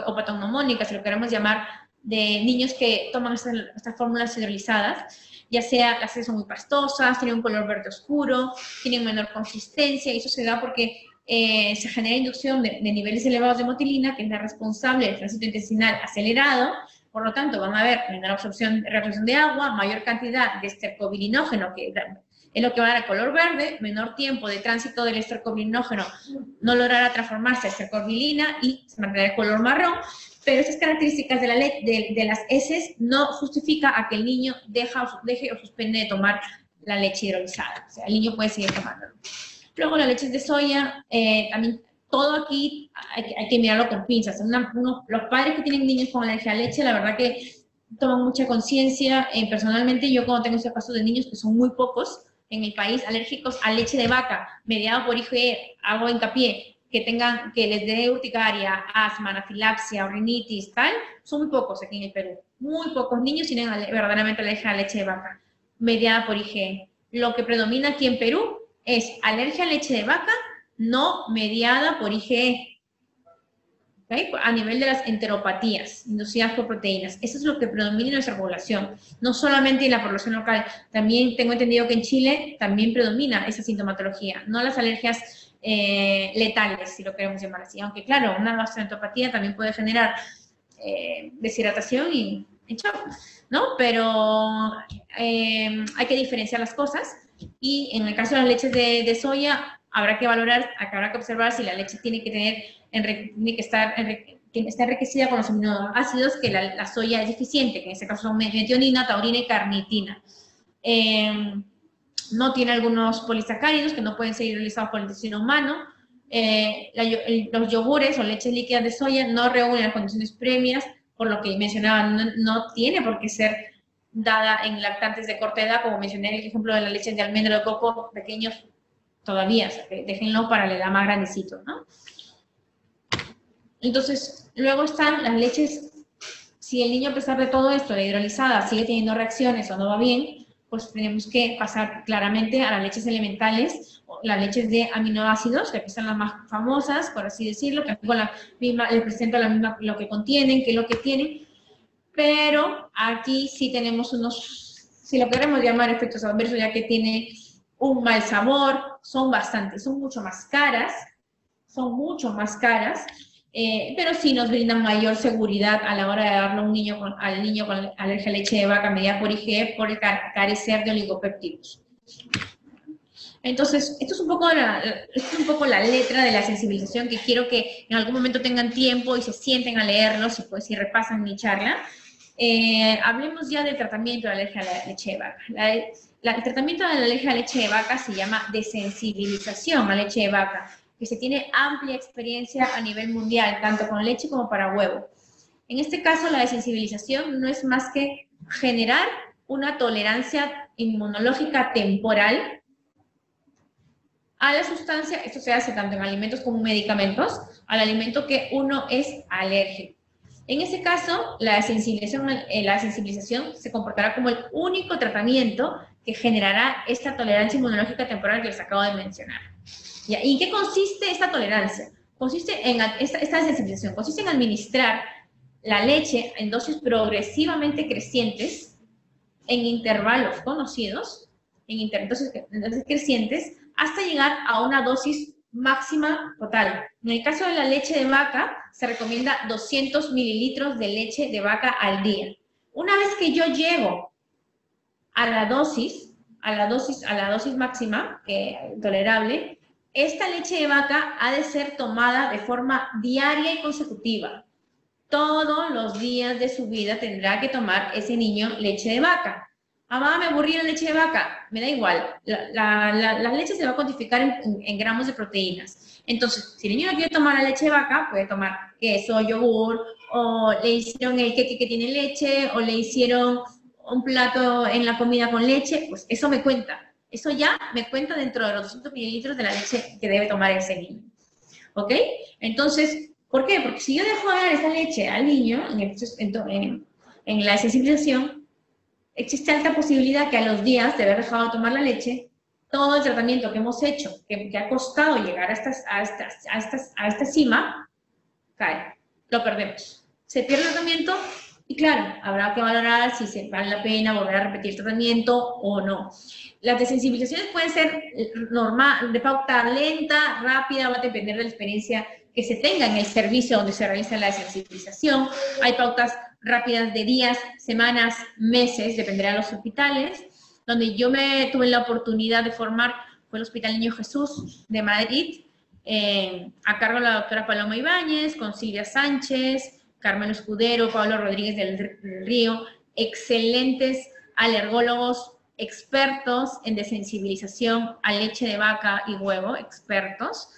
Speaker 1: o patognomónicas, si lo queremos llamar, de niños que toman estas fórmulas hidrolizadas, ya sea las son muy pastosas, tienen un color verde oscuro, tienen menor consistencia, y eso se da porque se genera inducción de niveles elevados de motilina, que es la responsable del tránsito intestinal acelerado. Por lo tanto, van a haber menor reabsorción de agua, mayor cantidad de estercobilinógeno, que es lo que va a dar el color verde, menor tiempo de tránsito del estercobilinógeno, no logrará transformarse a estercobilina y se mantendrá el color marrón. Pero estas características de las heces no justifica a que el niño deje o suspende de tomar la leche hidrolizada. O sea, el niño puede seguir tomándolo. Luego, las leches de soya, también todo aquí hay que mirarlo con pinzas. Los padres que tienen niños con alergia a leche, la verdad que toman mucha conciencia. Personalmente, yo cuando tengo ese caso de niños, que son muy pocos en el país, alérgicos a leche de vaca, mediado por IgE, hago hincapié, que les dé urticaria, asma, anafilaxia, rinitis, tal, son muy pocos aquí en el Perú. Muy pocos niños tienen verdaderamente alergia a leche de vaca, mediada por IgE. Lo que predomina aquí en Perú es alergia a leche de vaca no mediada por IgE, ¿okay? A nivel de las enteropatías inducidas por proteínas. Eso es lo que predomina en nuestra población, no solamente en la población local. También tengo entendido que en Chile también predomina esa sintomatología, no las alergias letales, si lo queremos llamar así. Aunque, claro, una gastroenteropatía también puede generar deshidratación y shock, ¿no? Pero hay que diferenciar las cosas. Y en el caso de las leches de soya, habrá que valorar, habrá que observar si la leche tiene que estar enriquecida con los aminoácidos que la soya es deficiente, que en este caso son metionina, taurina y carnitina. No tiene algunos polisacáridos que no pueden ser hidrolizados por el intestino humano. Los yogures o leches líquidas de soya no reúnen las condiciones previas, por lo que mencionaba, no tiene por qué ser dada en lactantes de corta edad, como mencioné el ejemplo de las leches de almendra o de coco pequeños todavía, o sea, déjenlo para la edad más grandecito, ¿no? Entonces, luego están las leches, si el niño a pesar de todo esto, de hidrolizada, sigue teniendo reacciones o no va bien, pues tenemos que pasar claramente a las leches elementales, las leches de aminoácidos, que son las más famosas, por así decirlo, que con la misma, les presento lo que contienen, qué es lo que tienen, pero aquí sí tenemos si lo queremos llamar efectos adversos, ya que tiene un mal sabor, son mucho más caras, pero sí nos brindan mayor seguridad a la hora de darle a al niño con alergia a leche de vaca mediada por IgE por carecer de oligopéptidos. Entonces, esto es un poco la letra de la sensibilización que quiero que en algún momento tengan tiempo y se sienten a leerlo, si repasan mi charla. Hablemos ya del tratamiento de la alergia a la leche de vaca. El tratamiento de la alergia a leche de vaca se llama desensibilización a leche de vaca, que se tiene amplia experiencia a nivel mundial, tanto con leche como para huevo. En este caso, la desensibilización no es más que generar una tolerancia inmunológica temporal a la sustancia. Esto se hace tanto en alimentos como en medicamentos, al alimento que uno es alérgico. En este caso, la sensibilización se comportará como el único tratamiento que generará esta tolerancia inmunológica temporal que les acabo de mencionar. ¿Y en qué consiste esta tolerancia? Esta sensibilización consiste en administrar la leche en dosis progresivamente crecientes, en intervalos conocidos, en dosis crecientes, hasta llegar a una dosis máxima total. En el caso de la leche de vaca, se recomienda 200 mililitros de leche de vaca al día. Una vez que yo llego a la dosis máxima tolerable, esta leche de vaca ha de ser tomada de forma diaria y consecutiva. Todos los días de su vida tendrá que tomar ese niño leche de vaca. Mamá, me aburrí la leche de vaca. Me da igual. La leche se va a cuantificar en gramos de proteínas. Entonces, si el niño no quiere tomar la leche de vaca, puede tomar queso, yogur o le hicieron el queque que tiene leche, o le hicieron un plato en la comida con leche, pues eso me cuenta. Eso ya me cuenta dentro de los 200 mililitros de la leche que debe tomar ese niño. ¿Ok? Entonces, ¿por qué? Porque si yo dejo dar esa leche al niño en la sensibilización, existe alta posibilidad que a los días de haber dejado de tomar la leche, todo el tratamiento que hemos hecho, que ha costado llegar a esta cima, cae. Lo perdemos. Se pierde el tratamiento y claro, habrá que valorar si se vale la pena volver a repetir el tratamiento o no. Las desensibilizaciones pueden ser normal, de pauta lenta, rápida, va a depender de la experiencia que se tenga en el servicio donde se realiza la desensibilización. Hay pautas rápidas de días, semanas, meses, dependerá de los hospitales. Donde yo me tuve la oportunidad de formar fue el Hospital Niño Jesús de Madrid, a cargo de la doctora Paloma Ibáñez, con Silvia Sánchez, Carmelo Escudero, Pablo Rodríguez del Río, excelentes alergólogos, expertos en desensibilización a leche de vaca y huevo, expertos,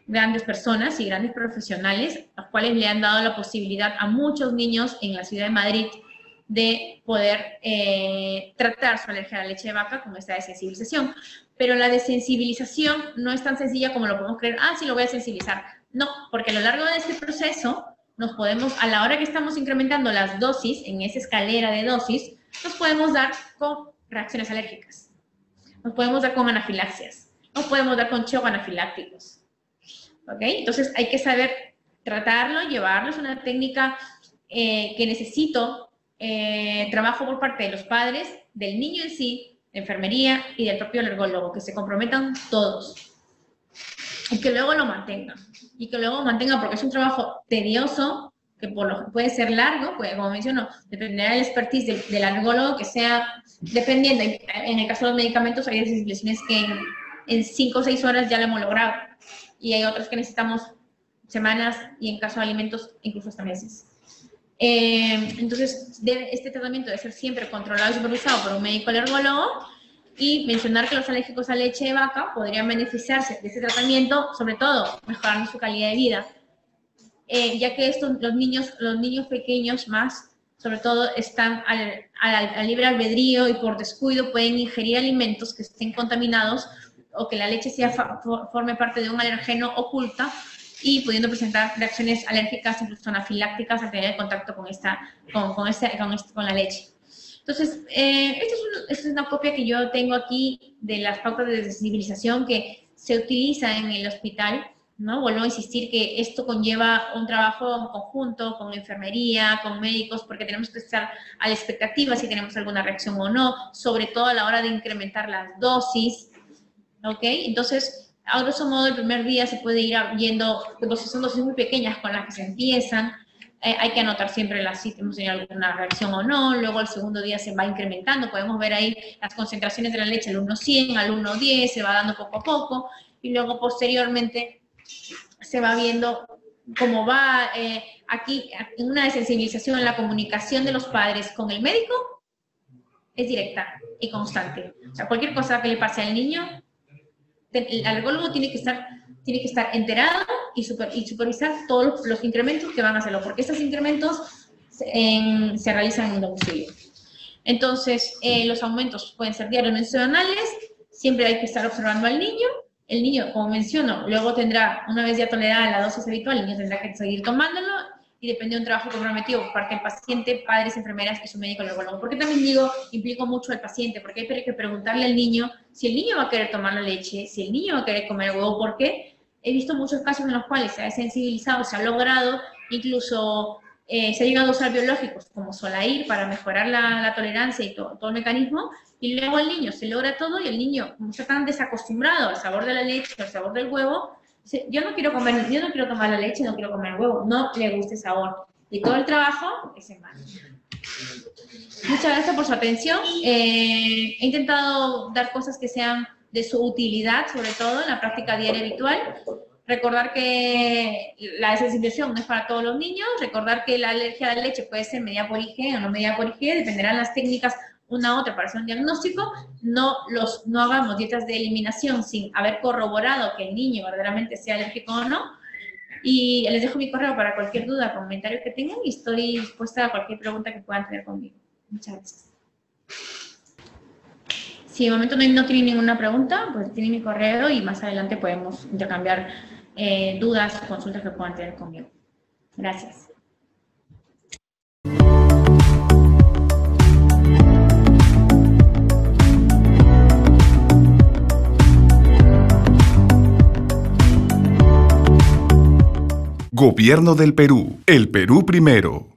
Speaker 1: grandes personas y grandes profesionales, los cuales le han dado la posibilidad a muchos niños en la ciudad de Madrid de poder tratar su alergia a la leche de vaca con esta desensibilización. Pero la desensibilización no es tan sencilla como lo podemos creer, sí lo voy a sensibilizar. No, porque a lo largo de este proceso nos podemos, a la hora que estamos incrementando las dosis, en esa escalera de dosis, nos podemos dar con reacciones alérgicas, nos podemos dar con anafilaxias, nos podemos dar con shock anafilácticos. ¿Ok? Entonces hay que saber tratarlo, llevarlo. Es una técnica que necesito trabajo por parte de los padres, del niño en sí, de enfermería y del propio alergólogo, que se comprometan todos y que luego lo mantengan. Y que luego mantengan, porque es un trabajo tedioso, que puede ser largo, puede, como menciono, dependerá del expertise del alergólogo, que sea, dependiendo, en el caso de los medicamentos hay desensibilizaciones que en 5 o 6 horas ya lo hemos logrado, y hay otras que necesitamos semanas, y en caso de alimentos, incluso hasta meses. Entonces, este tratamiento debe ser siempre controlado y supervisado por un médico alergólogo, y mencionar que los alérgicos a leche de vaca podrían beneficiarse de este tratamiento, sobre todo mejorando su calidad de vida, ya que los niños pequeños más, sobre todo, están al libre albedrío y por descuido pueden ingerir alimentos que estén contaminados o que la leche forme parte de un alergeno oculta y pudiendo presentar reacciones alérgicas, incluso anafilácticas, al tener contacto con la leche. Entonces, esta es una copia que yo tengo aquí de las pautas de desensibilización que se utiliza en el hospital, ¿no? Vuelvo a insistir que esto conlleva un trabajo en conjunto con enfermería, con médicos, porque tenemos que estar a la expectativa si tenemos alguna reacción o no, sobre todo a la hora de incrementar las dosis, ¿ok? Entonces, a grosso modo, el primer día se puede ir yendo, son dosis muy pequeñas con las que se empiezan. Hay que anotar siempre si hemos tenido alguna reacción o no. Luego el segundo día se va incrementando. Podemos ver ahí las concentraciones de la leche al 1.100, al 1.10, se va dando poco a poco. Y luego posteriormente se va viendo cómo va aquí en una desensibilización. La comunicación de los padres con el médico es directa y constante. O sea, cualquier cosa que le pase al niño, el alergólogo tiene que estar enterado y supervisar todos los incrementos que van a hacerlo, porque esos incrementos se realizan en domicilio. Entonces, los aumentos pueden ser diarios o mensuales, siempre hay que estar observando al niño. El niño, como menciono, luego tendrá, una vez ya tolerada la dosis habitual, el niño tendrá que seguir tomándolo, y depende de un trabajo comprometido por parte del paciente, padres, enfermeras y su médico alergólogo. Porque también digo, implico mucho al paciente, porque hay que preguntarle al niño si el niño va a querer tomar la leche, si el niño va a querer comer huevo, ¿por qué? He visto muchos casos en los cuales se ha sensibilizado, se ha logrado, incluso se ha llegado a usar biológicos como Solair para mejorar la tolerancia y todo el mecanismo, y luego el niño se logra todo y el niño, como está tan desacostumbrado al sabor de la leche, al sabor del huevo, dice, yo no quiero tomar la leche, no quiero comer el huevo, no le gusta el sabor. Y todo el trabajo es en vano. Muchas gracias por su atención. He intentado dar cosas que sean de su utilidad, sobre todo en la práctica diaria habitual. Recordar que la desensibilización no es para todos los niños, recordar que la alergia a la leche puede ser medida por IG o no medida por IG, dependerán las técnicas una u otra para hacer un diagnóstico. No hagamos dietas de eliminación sin haber corroborado que el niño verdaderamente sea alérgico o no. Y les dejo mi correo para cualquier duda, comentario que tengan y estoy dispuesta a cualquier pregunta que puedan tener conmigo. Muchas gracias. Si de momento no tienen ninguna pregunta, pues tienen mi correo y más adelante podemos intercambiar dudas, consultas que puedan tener conmigo. Gracias.
Speaker 2: Gobierno del Perú. El Perú primero.